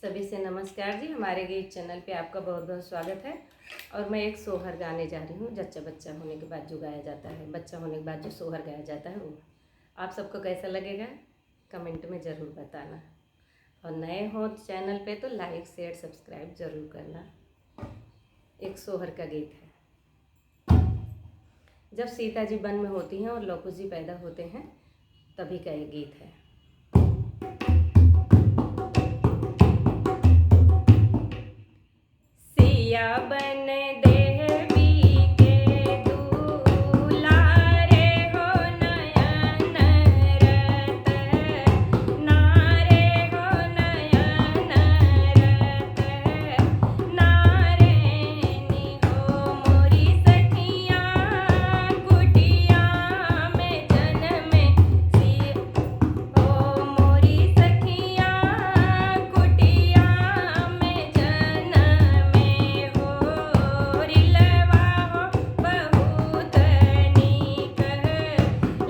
सभी से नमस्कार जी। हमारे गीत चैनल पे आपका बहुत बहुत स्वागत है। और मैं एक सोहर गाने जा रही हूँ। जच्चा बच्चा होने के बाद जो गाया जाता है, बच्चा होने के बाद जो सोहर गाया जाता है, वो आप सबको कैसा लगेगा कमेंट में ज़रूर बताना। और नए हो चैनल पे तो लाइक शेयर सब्सक्राइब ज़रूर करना। एक सोहर का गीत है। जब सीता जी वन में होती हैं और लौकुश जी पैदा होते हैं, तभी का ये गीत है। सिया बन देवी के दुलारे हो नयन रत, नारे हो नयन रत, नारेनी हो मोरी सखिया कुटिया में जन्मे हो मोरी सखिया कुटिया में जन्मे हो रिलवा हो बहुत नीक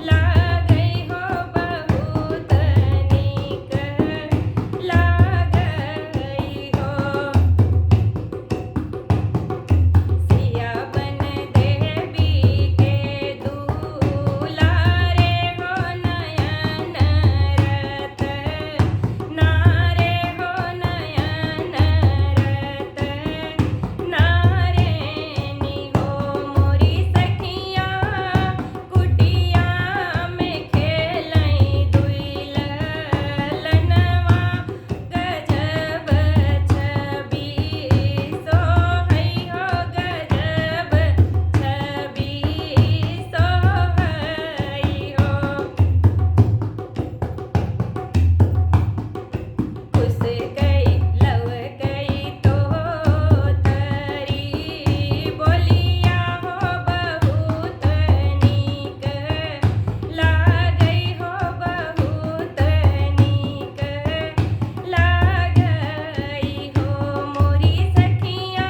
लागै हो बहुत नीक लागै हो। सिया बन देवी के दुलारे हो नयन रत, नारे हो नयन रत, नारेनी हो मोरी सखिया कुटिया में खेलै दुई ललनवा गजब छवि सोहै हो गजब छवि सोहै हो। खुश गई लव गई तो तरी बोलिया हो बहुत नीक लागै हो बहुत नीक लागै हो मोरी सखिया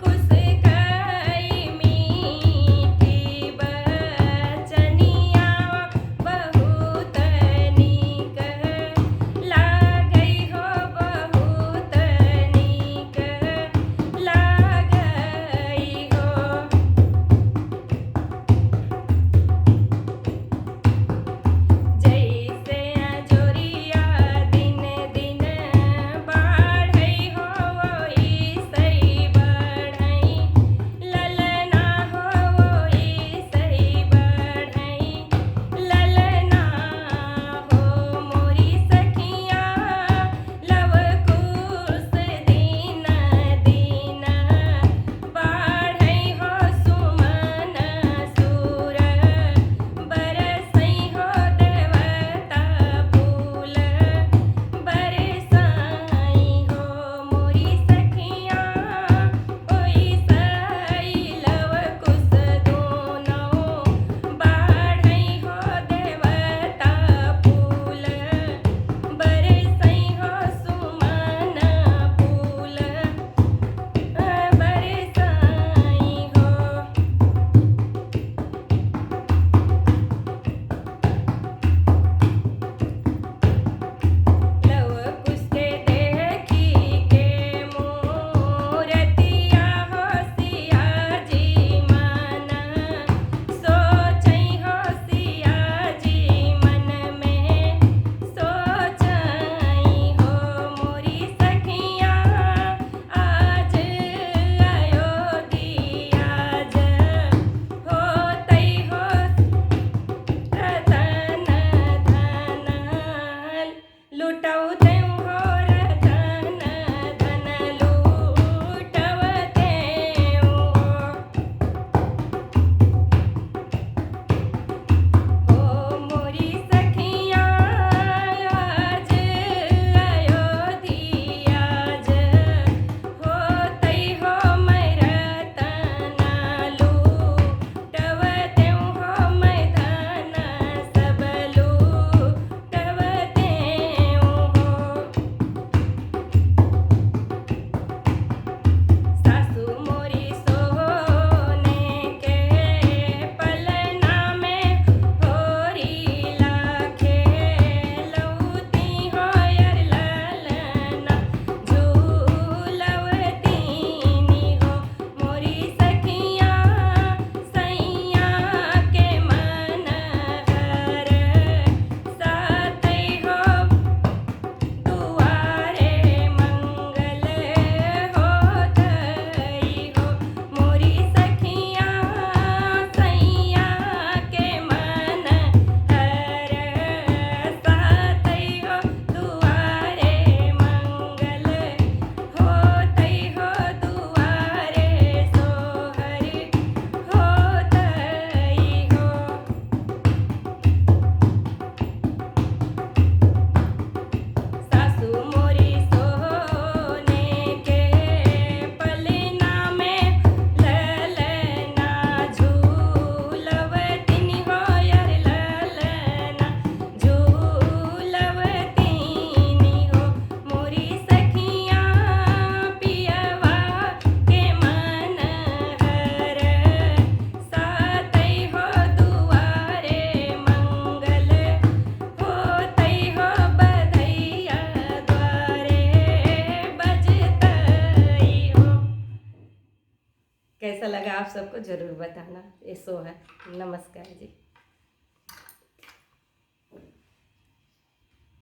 खुश गई मीठी बचनिया बहुत नीक लागै हो बहुत नीक लागै हो। जैसे अजोरिया दिन दिन बढ़ै हो ओइसै बढ़ै ललना हो ओइसै बढ़ै ललना हो मोरी सखिया लवकुश दिन दिन बढ़ै हो सुमन सुर बरसै हो देवता फूल बरसै हो मोरी सखिया ओइसै लवकुश दोनों बढ़ै हो देवता फूल बरसै हो सुमन फूल बरसै हो। लवकुश के देखी के मूरतिया हो सिया जी मन सोचै हो सिया जी मन में सोचै हो मोरी सखिया आज अयोध्या होतै हो रतन धन लुटौ देउ हो रतन धन लुटौ देउ हो मोरी सखिया आज अयोध्या होतै हो मैं रतन लुटौ देउ हो मैं धन सब लुटौ देउ हो। कैसा लगा आप सबको ज़रूर बताना ये सोहर। नमस्कार जी।